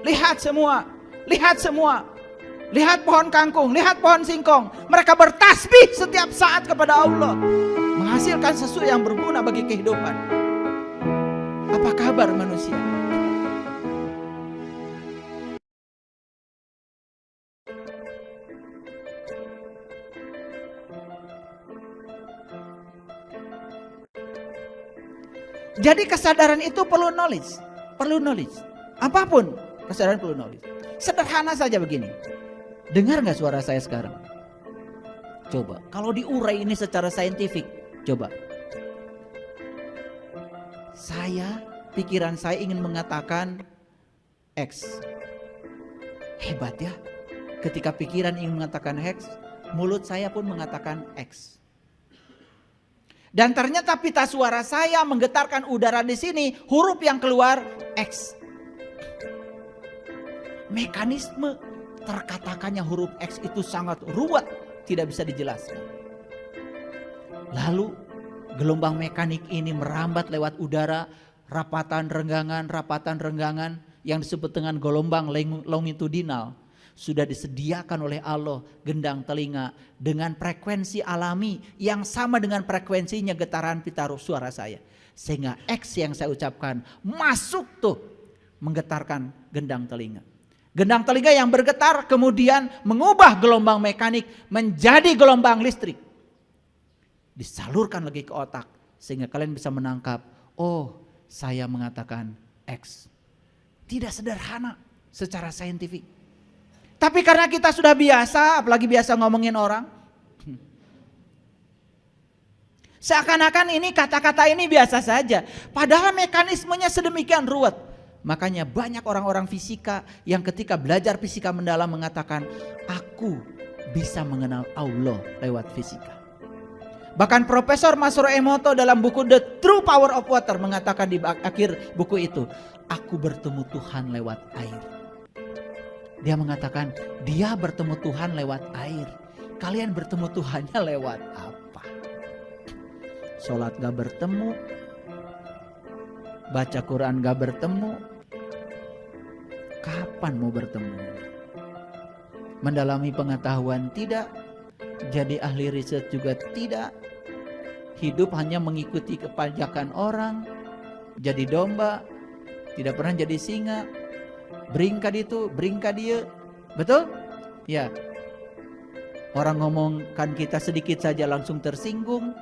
Lihat semua, lihat semua. Lihat pohon kangkung, lihat pohon singkong. Mereka bertasbih setiap saat kepada Allah, menghasilkan sesuatu yang berguna bagi kehidupan. Apa kabar manusia? Jadi kesadaran itu perlu knowledge. Perlu knowledge. Apapun kesadaran perlu knowledge. Sederhana saja begini. Dengar gak suara saya sekarang? Coba, kalau diurai ini secara saintifik, coba. Pikiran saya ingin mengatakan X. Hebat ya. Ketika pikiran ingin mengatakan X, mulut saya pun mengatakan X. Dan ternyata pita suara saya menggetarkan udara di sini, huruf yang keluar X. Mekanisme terkatakannya huruf X itu sangat ruwet, tidak bisa dijelaskan. Lalu gelombang mekanik ini merambat lewat udara, rapatan renggangan yang disebut dengan gelombang longitudinal. Sudah disediakan oleh Allah gendang telinga dengan frekuensi alami yang sama dengan frekuensinya getaran pita suara saya. Sehingga X yang saya ucapkan masuk tuh menggetarkan gendang telinga. Gendang telinga yang bergetar kemudian mengubah gelombang mekanik menjadi gelombang listrik. Disalurkan lagi ke otak sehingga kalian bisa menangkap, oh saya mengatakan X. Tidak sederhana secara saintifik. Tapi karena kita sudah biasa, apalagi biasa ngomongin orang, seakan-akan ini kata-kata ini biasa saja. Padahal mekanismenya sedemikian ruwet. Makanya banyak orang-orang fisika yang ketika belajar fisika mendalam mengatakan, aku bisa mengenal Allah lewat fisika. Bahkan Profesor Masaru Emoto dalam buku The True Power of Water mengatakan di akhir buku itu, aku bertemu Tuhan lewat air. Dia mengatakan, dia bertemu Tuhan lewat air. Kalian bertemu Tuhannya lewat apa? Sholat gak bertemu, baca Quran gak bertemu, kapan mau bertemu? Mendalami pengetahuan tidak, jadi ahli riset juga tidak, hidup hanya mengikuti kepajakan orang, jadi domba, tidak pernah jadi singa, beringkat itu, beringkat dia, betul? Ya, orang ngomongkan kita sedikit saja langsung tersinggung,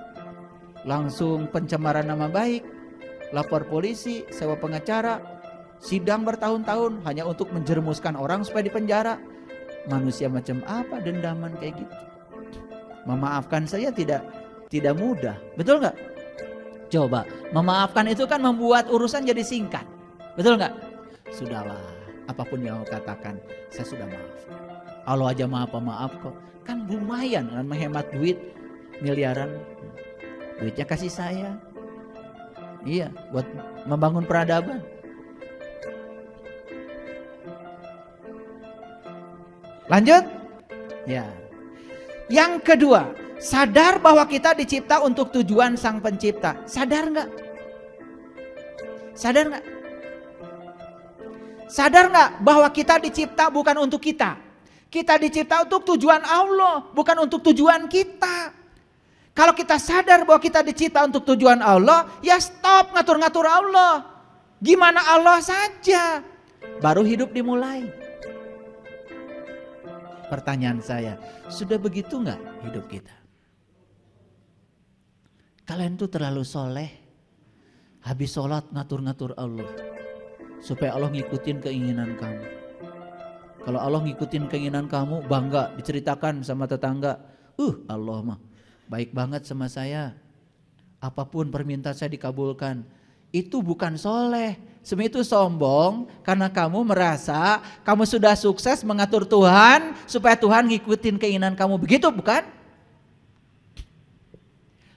langsung pencemaran nama baik, lapor polisi, sewa pengacara, sidang bertahun-tahun hanya untuk menjerumuskan orang supaya dipenjara. Manusia macam apa dendaman kayak gitu? Memaafkan saya tidak mudah, betul nggak? Coba, memaafkan itu kan membuat urusan jadi singkat, betul nggak? Sudahlah, apapun yang kau katakan, saya sudah maafkan. Allah aja maaf kok, kan lumayan kan menghemat duit miliaran, duitnya kasih saya. Iya, buat membangun peradaban. Lanjut? Ya. Yang kedua, sadar bahwa kita dicipta untuk tujuan Sang Pencipta. Sadar nggak? Sadar nggak? Sadar nggak bahwa kita dicipta bukan untuk kita? Kita dicipta untuk tujuan Allah, bukan untuk tujuan kita. Kalau kita sadar bahwa kita dicipta untuk tujuan Allah, ya stop ngatur-ngatur Allah. Gimana Allah saja, baru hidup dimulai. Pertanyaan saya, sudah begitu nggak hidup kita? Kalian tuh terlalu soleh, habis sholat ngatur-ngatur Allah, supaya Allah ngikutin keinginan kamu. Kalau Allah ngikutin keinginan kamu, bangga diceritakan sama tetangga, Allah mah baik banget sama saya, apapun permintaan saya dikabulkan. Itu bukan soleh, sebenarnya itu sombong karena kamu merasa kamu sudah sukses mengatur Tuhan supaya Tuhan ngikutin keinginan kamu, begitu bukan?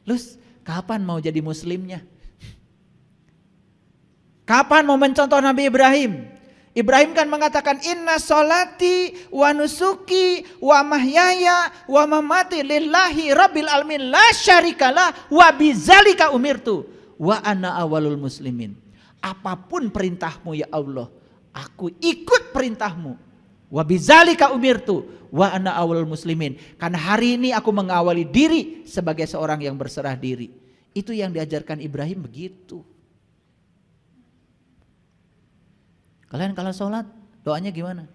Lus, kapan mau jadi muslimnya? Kapan mau mencontoh Nabi Ibrahim? Ibrahim kan mengatakan inna sholati wa nusuki wa mahyaya wa mamati lillahi rabbil alamin la syarikalah wa bizalika umirtu wa ana awalul muslimin. Apapun perintahmu ya Allah, Aku ikut perintahmu. Wa bidzalika umirtu wa ana awwalul muslimin. Karena hari ini aku mengawali diri sebagai seorang yang berserah diri. Itu yang diajarkan Ibrahim begitu. Kalian kalau sholat doanya gimana?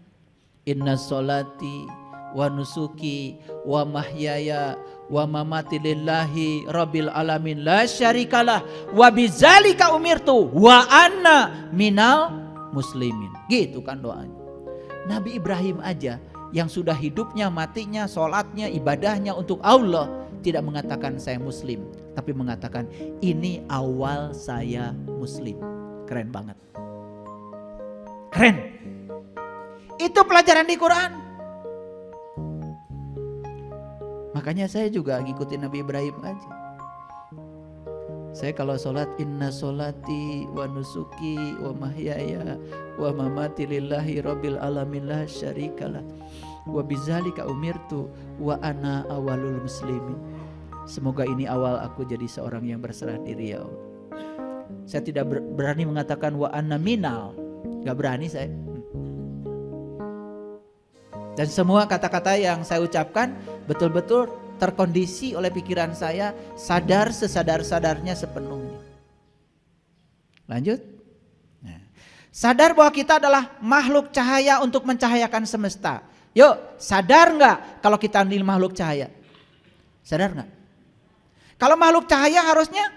Inna sholati wa nusuki wa mahyaya wa mamati lillahi rabbil alamin la syarikalah wa bidzalika umirtu wa anna minal muslimin. Gitu kan doanya. Nabi Ibrahim aja yang sudah hidupnya, matinya, sholatnya, ibadahnya untuk Allah tidak mengatakan saya muslim, tapi mengatakan ini awal saya muslim. Keren banget. Keren. Itu pelajaran di Quran. Makanya saya juga ngikutin Nabi Ibrahim aja. Saya kalau sholat inna sholati wa nusuki wa mahyaya wa mamati lillahi rabbil alamin la syarikalah wa bidzalika umirtu wa ana awalul muslimin. Semoga ini awal aku jadi seorang yang berserah diri ya Allah. Saya tidak berani mengatakan wa ana minal. Gak berani saya. Dan semua kata-kata yang saya ucapkan betul-betul terkondisi oleh pikiran saya, sadar sesadar-sadarnya sepenuhnya. Lanjut. Nah, sadar bahwa kita adalah makhluk cahaya untuk mencahayakan semesta. Yuk, sadar nggak kalau kita ini makhluk cahaya? Sadar nggak? Kalau makhluk cahaya harusnya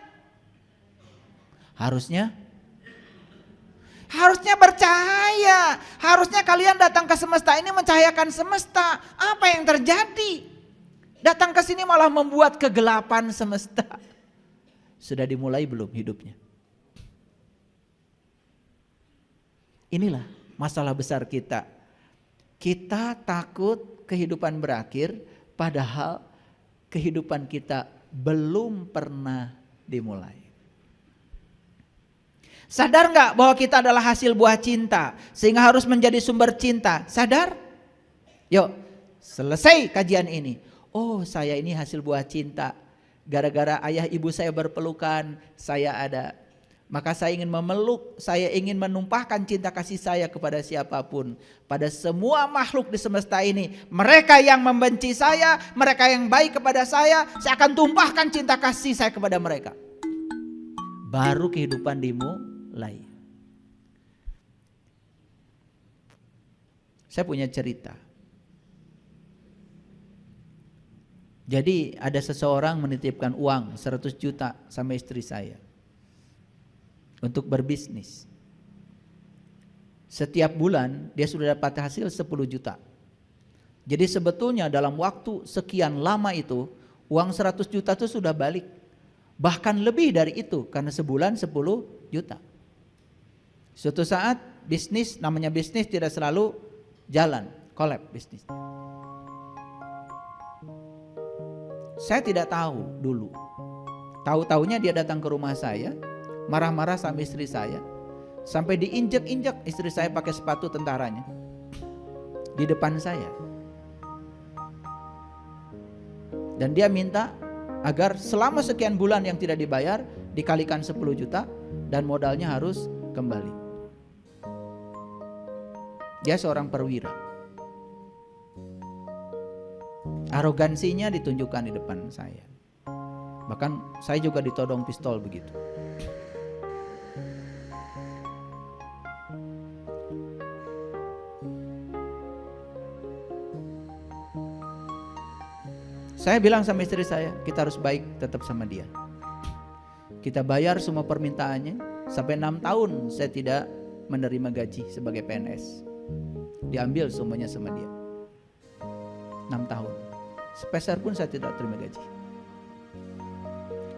bercahaya. Harusnya kalian datang ke semesta ini mencahayakan semesta. Apa yang terjadi? Datang ke sini malah membuat kegelapan semesta. Sudah dimulai belum hidupnya? Inilah masalah besar kita. Kita takut kehidupan berakhir, padahal kehidupan kita belum pernah dimulai. Sadar nggak bahwa kita adalah hasil buah cinta, sehingga harus menjadi sumber cinta? Sadar? Yuk, selesai kajian ini. Oh, saya ini hasil buah cinta. Gara-gara ayah ibu saya berpelukan, saya ada. Maka saya ingin memeluk, saya ingin menumpahkan cinta kasih saya kepada siapapun. Pada semua makhluk di semesta ini. Mereka yang membenci saya, mereka yang baik kepada saya akan tumpahkan cinta kasih saya kepada mereka. Baru kehidupan dimulai. Saya punya cerita. Jadi ada seseorang menitipkan uang 100 juta sama istri saya untuk berbisnis. Setiap bulan dia sudah dapat hasil 10 juta. Jadi sebetulnya dalam waktu sekian lama itu uang 100 juta itu sudah balik. Bahkan lebih dari itu karena sebulan 10 juta. Suatu saat bisnis, namanya bisnis tidak selalu jalan, kolab bisnis. Saya tidak tahu dulu. Tahu-taunya dia datang ke rumah saya, marah-marah sama istri saya, sampai diinjek-injek istri saya pakai sepatu tentaranya di depan saya. Dan dia minta agar selama sekian bulan yang tidak dibayar dikalikan 10 juta dan modalnya harus kembali. Dia seorang perwira. Arogansinya ditunjukkan di depan saya. Bahkan saya juga ditodong pistol begitu. Saya bilang sama istri saya, kita harus baik tetap sama dia. Kita bayar semua permintaannya. Sampai 6 tahun saya tidak menerima gaji sebagai PNS. Diambil semuanya sama dia. 6 tahun. Sepeser pun saya tidak terima gaji.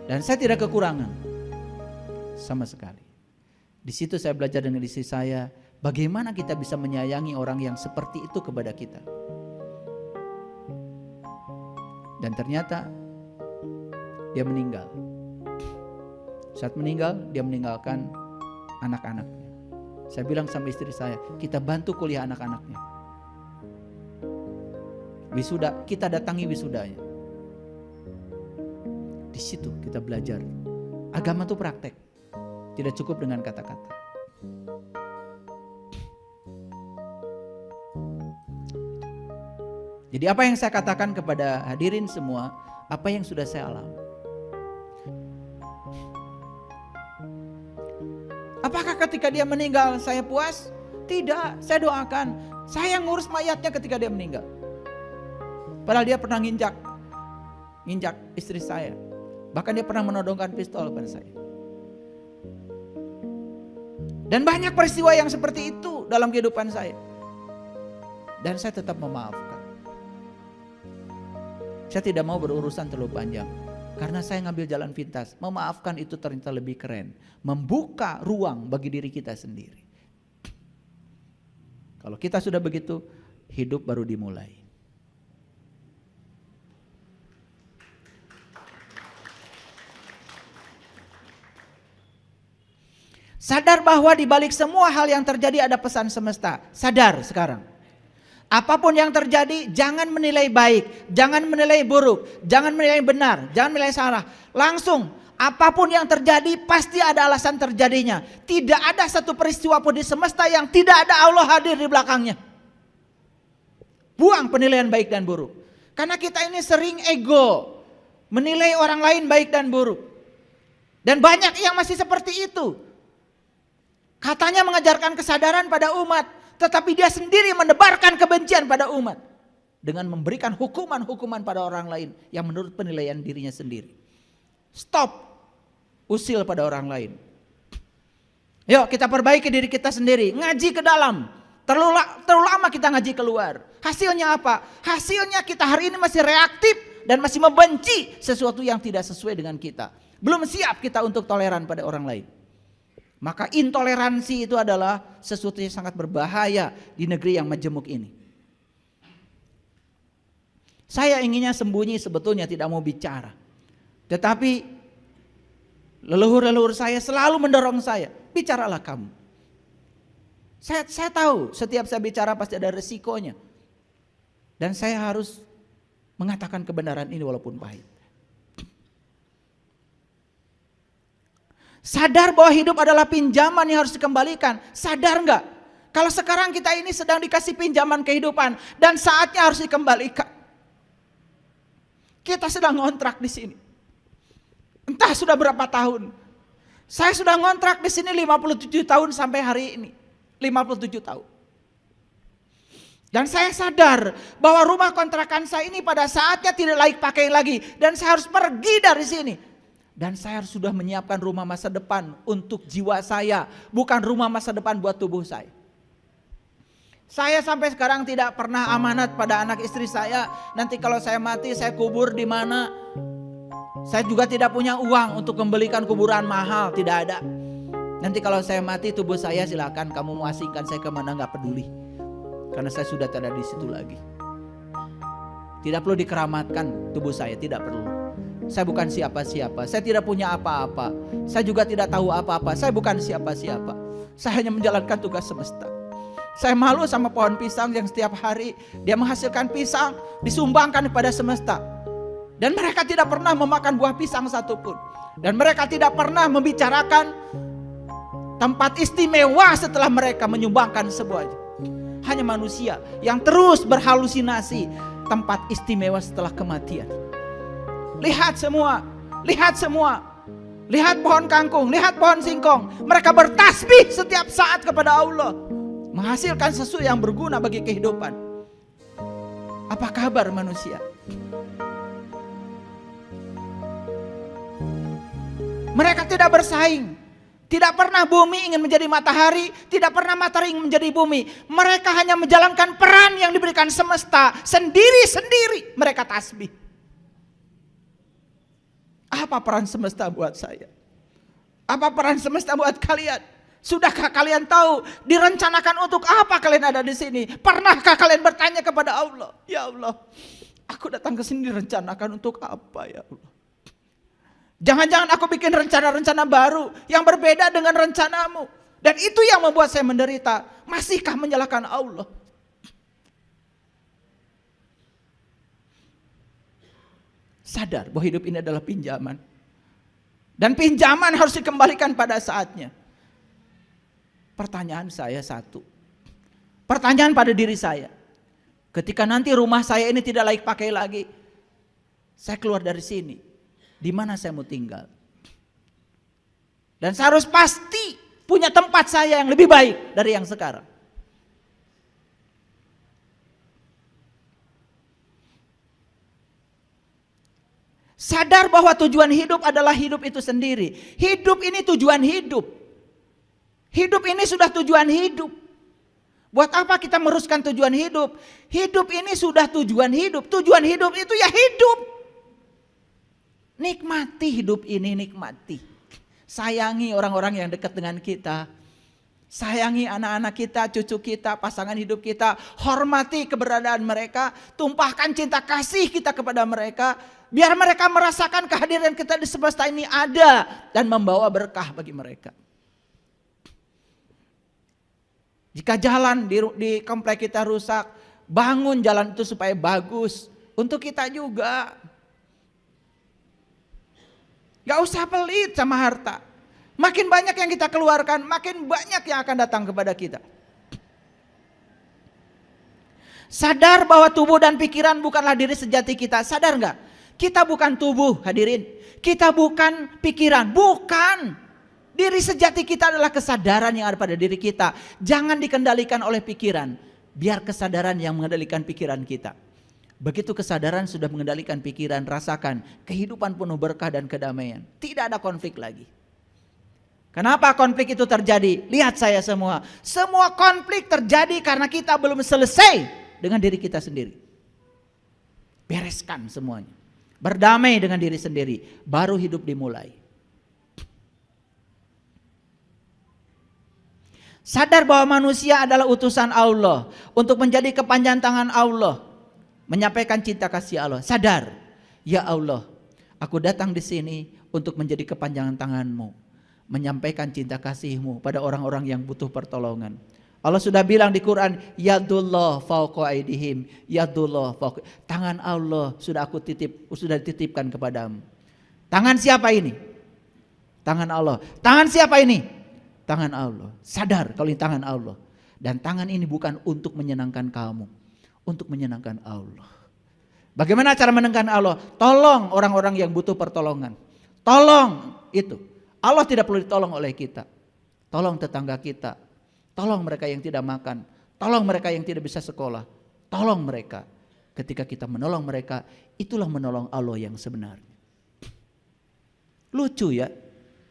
Dan saya tidak kekurangan sama sekali. Di situ saya belajar dengan istri saya, bagaimana kita bisa menyayangi orang yang seperti itu kepada kita. Dan ternyata dia meninggal. Saat meninggal, dia meninggalkan anak-anaknya. Saya bilang sama istri saya, kita bantu kuliah anak-anaknya. Wisuda, kita datangi wisudanya. Di situ kita belajar. Agama itu praktek. Tidak cukup dengan kata-kata. Jadi apa yang saya katakan kepada hadirin semua, apa yang sudah saya alami. Apakah ketika dia meninggal saya puas? Tidak, saya doakan. Saya ngurus mayatnya ketika dia meninggal. Padahal dia pernah nginjak istri saya. Bahkan dia pernah menodongkan pistol pada saya. Dan banyak peristiwa yang seperti itu dalam kehidupan saya. Dan saya tetap memaafkan. Saya tidak mau berurusan terlalu panjang. Karena saya ngambil jalan pintas. Memaafkan itu ternyata lebih keren. Membuka ruang bagi diri kita sendiri. Kalau kita sudah begitu, hidup baru dimulai. Sadar bahwa di balik semua hal yang terjadi ada pesan semesta. Sadar sekarang. Apapun yang terjadi, jangan menilai baik, jangan menilai buruk, jangan menilai benar, jangan menilai salah. Langsung, apapun yang terjadi pasti ada alasan terjadinya. Tidak ada satu peristiwa pun di semesta yang tidak ada Allah hadir di belakangnya. Buang penilaian baik dan buruk. Karena kita ini sering ego, menilai orang lain baik dan buruk. Dan banyak yang masih seperti itu. Katanya mengajarkan kesadaran pada umat, tetapi dia sendiri menebarkan kebencian pada umat. Dengan memberikan hukuman-hukuman pada orang lain yang menurut penilaian dirinya sendiri. Stop, usil pada orang lain. Yuk kita perbaiki diri kita sendiri, ngaji ke dalam. Terlalu lama kita ngaji keluar. Hasilnya apa? Hasilnya kita hari ini masih reaktif dan masih membenci sesuatu yang tidak sesuai dengan kita. Belum siap kita untuk toleran pada orang lain. Maka intoleransi itu adalah sesuatu yang sangat berbahaya di negeri yang majemuk ini. Saya inginnya sembunyi, sebetulnya tidak mau bicara. Tetapi leluhur-leluhur saya selalu mendorong saya, bicaralah kamu. Saya tahu setiap saya bicara pasti ada resikonya. Dan saya harus mengatakan kebenaran ini walaupun pahit. Sadar bahwa hidup adalah pinjaman yang harus dikembalikan. Sadar enggak? Kalau sekarang kita ini sedang dikasih pinjaman kehidupan dan saatnya harus dikembalikan. Kita sedang ngontrak di sini. Entah sudah berapa tahun. Saya sudah ngontrak di sini 57 tahun sampai hari ini. 57 tahun. Dan saya sadar bahwa rumah kontrakan saya ini pada saatnya tidak layak pakai lagi dan saya harus pergi dari sini. Dan saya sudah menyiapkan rumah masa depan untuk jiwa saya, bukan rumah masa depan buat tubuh saya. Saya sampai sekarang tidak pernah amanat pada anak istri saya, nanti kalau saya mati saya kubur di mana. Saya juga tidak punya uang untuk membelikan kuburan mahal, tidak ada. Nanti kalau saya mati tubuh saya silakan kamu mau asingkan saya kemana, nggak peduli. Karena saya sudah tidak ada di situ lagi. Tidak perlu dikeramatkan tubuh saya, tidak perlu. Saya bukan siapa-siapa, saya tidak punya apa-apa. Saya juga tidak tahu apa-apa, saya bukan siapa-siapa. Saya hanya menjalankan tugas semesta. Saya malu sama pohon pisang yang setiap hari dia menghasilkan pisang, disumbangkan kepada semesta. Dan mereka tidak pernah memakan buah pisang satupun. Dan mereka tidak pernah membicarakan tempat istimewa setelah mereka menyumbangkan semuanya. Hanya manusia yang terus berhalusinasi tempat istimewa setelah kematian. Lihat semua, lihat semua. Lihat pohon kangkung, lihat pohon singkong. Mereka bertasbih setiap saat kepada Allah. Menghasilkan sesuatu yang berguna bagi kehidupan. Apa kabar manusia? Mereka tidak bersaing. Tidak pernah bumi ingin menjadi matahari, tidak pernah matahari ingin menjadi bumi. Mereka hanya menjalankan peran yang diberikan semesta. Sendiri-sendiri mereka tasbih. Apa peran semesta buat saya? Apa peran semesta buat kalian? Sudahkah kalian tahu direncanakan untuk apa kalian ada di sini? Pernahkah kalian bertanya kepada Allah? Ya Allah, aku datang ke sini direncanakan untuk apa ya Allah? Jangan-jangan aku bikin rencana-rencana baru yang berbeda dengan rencanamu. Dan itu yang membuat saya menderita. Masihkah menyalahkan Allah? Sadar bahwa hidup ini adalah pinjaman. Dan pinjaman harus dikembalikan pada saatnya. Pertanyaan saya satu. Pertanyaan pada diri saya. Ketika nanti rumah saya ini tidak layak pakai lagi, saya keluar dari sini. Di mana saya mau tinggal? Dan saya harus pasti punya tempat saya yang lebih baik dari yang sekarang. Sadar bahwa tujuan hidup adalah hidup itu sendiri. Hidup ini tujuan hidup. Hidup ini sudah tujuan hidup. Buat apa kita meruskan tujuan hidup? Hidup ini sudah tujuan hidup. Tujuan hidup itu ya hidup. Nikmati hidup ini, nikmati. Sayangi orang-orang yang dekat dengan kita. Sayangi anak-anak kita, cucu kita, pasangan hidup kita. Hormati keberadaan mereka. Tumpahkan cinta kasih kita kepada mereka. Biar mereka merasakan kehadiran kita di semesta ini ada. Dan membawa berkah bagi mereka. Jika jalan di komplek kita rusak, bangun jalan itu supaya bagus. Untuk kita juga. Gak usah pelit sama harta. Makin banyak yang kita keluarkan, makin banyak yang akan datang kepada kita. Sadar bahwa tubuh dan pikiran bukanlah diri sejati kita. Sadar gak? Kita bukan tubuh, hadirin. Kita bukan pikiran, bukan. Diri sejati kita adalah kesadaran yang ada pada diri kita. Jangan dikendalikan oleh pikiran. Biar kesadaran yang mengendalikan pikiran kita. Begitu kesadaran sudah mengendalikan pikiran, rasakan kehidupan penuh berkah dan kedamaian. Tidak ada konflik lagi. Kenapa konflik itu terjadi? Lihat saya semua. Semua konflik terjadi karena kita belum selesai dengan diri kita sendiri. Bereskan semuanya. Berdamai dengan diri sendiri. Baru hidup dimulai. Sadar bahwa manusia adalah utusan Allah untuk menjadi kepanjangan tangan Allah, menyampaikan cinta kasih Allah. Sadar, ya Allah, aku datang di sini untuk menjadi kepanjangan tangan-Mu, menyampaikan cinta kasih-Mu pada orang-orang yang butuh pertolongan. Allah sudah bilang di Quran, yadullah fauqa aidihim, yadullah fauqa. Tangan Allah sudah dititipkan kepadamu. Tangan siapa ini? Tangan Allah. Tangan siapa ini? Tangan Allah. Sadar kalau ini tangan Allah. Dan tangan ini bukan untuk menyenangkan kamu. Untuk menyenangkan Allah. Bagaimana cara menyenangkan Allah? Tolong orang-orang yang butuh pertolongan. Tolong itu. Allah tidak perlu ditolong oleh kita. Tolong tetangga kita. Tolong mereka yang tidak makan. Tolong mereka yang tidak bisa sekolah. Tolong mereka. Ketika kita menolong mereka, itulah menolong Allah yang sebenarnya. Lucu ya.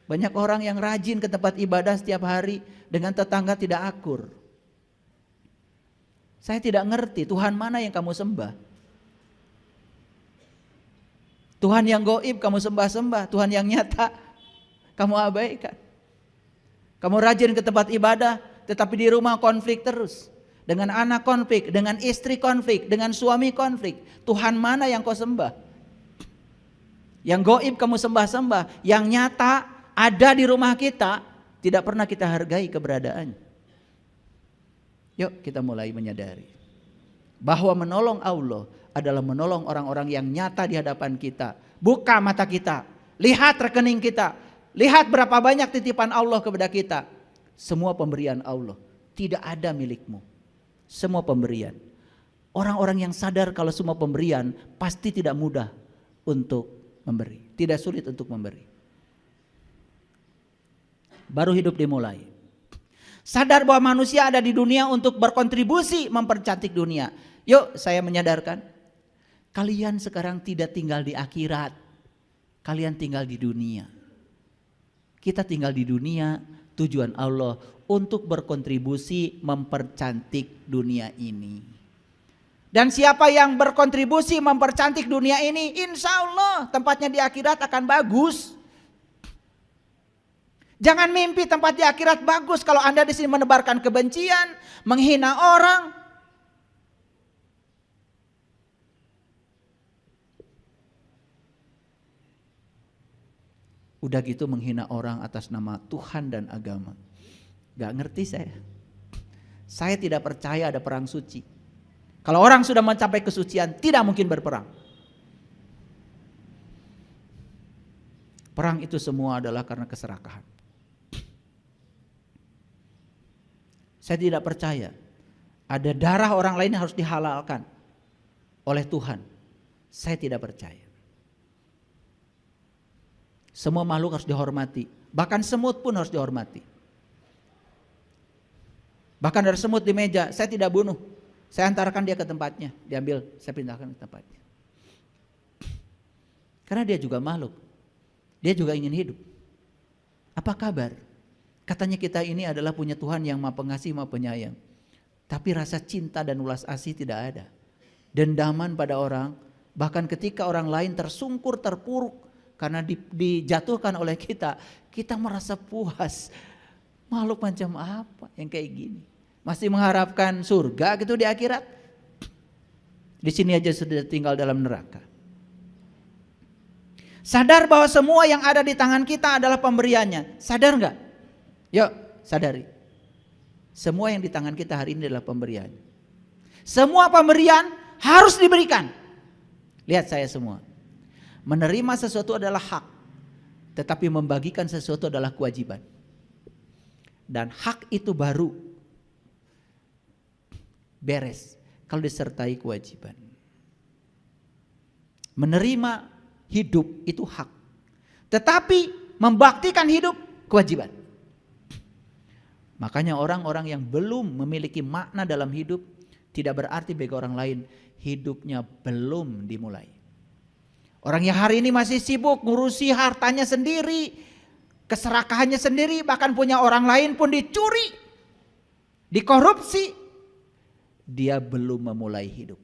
Banyak orang yang rajin ke tempat ibadah setiap hari dengan tetangga tidak akur. Saya tidak ngerti Tuhan mana yang kamu sembah. Tuhan yang gaib kamu sembah-sembah, Tuhan yang nyata kamu abaikan. Kamu rajin ke tempat ibadah tetapi di rumah konflik terus. Dengan anak konflik, dengan istri konflik, dengan suami konflik. Tuhan mana yang kau sembah? Yang gaib kamu sembah-sembah, yang nyata ada di rumah kita, tidak pernah kita hargai keberadaannya. Yuk kita mulai menyadari bahwa menolong Allah adalah menolong orang-orang yang nyata di hadapan kita. Buka mata kita, lihat rekening kita, lihat berapa banyak titipan Allah kepada kita. Semua pemberian Allah, tidak ada milikmu. Semua pemberian. Orang-orang yang sadar kalau semua pemberian pasti tidak mudah untuk memberi, tidak sulit untuk memberi. Baru hidup dimulai. Sadar bahwa manusia ada di dunia untuk berkontribusi mempercantik dunia. Yuk saya menyadarkan. Kalian sekarang tidak tinggal di akhirat. Kalian tinggal di dunia. Kita tinggal di dunia, tujuan Allah untuk berkontribusi mempercantik dunia ini. Dan siapa yang berkontribusi mempercantik dunia ini, insya Allah tempatnya di akhirat akan bagus. Jangan mimpi tempat di akhirat bagus kalau Anda di sini menebarkan kebencian, menghina orang. Udah gitu menghina orang atas nama Tuhan dan agama. Gak ngerti saya. Saya tidak percaya ada perang suci. Kalau orang sudah mencapai kesucian, tidak mungkin berperang. Perang itu semua adalah karena keserakahan. Saya tidak percaya ada darah orang lain yang harus dihalalkan oleh Tuhan. Saya tidak percaya. Semua makhluk harus dihormati. Bahkan semut pun harus dihormati. Bahkan ada semut di meja, saya tidak bunuh. Saya antarkan dia ke tempatnya, diambil, saya pindahkan ke tempatnya. Karena dia juga makhluk. Dia juga ingin hidup. Apa kabar? Katanya kita ini adalah punya Tuhan yang Maha Pengasih, Maha Penyayang. Tapi rasa cinta dan ulas asih tidak ada. Dendaman pada orang, bahkan ketika orang lain tersungkur, terpuruk karena dijatuhkan oleh kita, kita merasa puas. Makhluk macam apa yang kayak gini? Masih mengharapkan surga gitu di akhirat? Di sini aja sudah tinggal dalam neraka. Sadar bahwa semua yang ada di tangan kita adalah pemberiannya. Sadar nggak? Yuk, sadari. Semua yang di tangan kita hari ini adalah pemberian. Semua pemberian harus diberikan. Lihat saya semua. Menerima sesuatu adalah hak, tetapi membagikan sesuatu adalah kewajiban. Dan hak itu baru beres kalau disertai kewajiban. Menerima hidup itu hak, tetapi membaktikan hidup kewajiban. Makanya orang-orang yang belum memiliki makna dalam hidup tidak berarti bagi orang lain hidupnya belum dimulai. Orang yang hari ini masih sibuk ngurusi hartanya sendiri, keserakahannya sendiri, bahkan punya orang lain pun dicuri, dikorupsi, dia belum memulai hidup.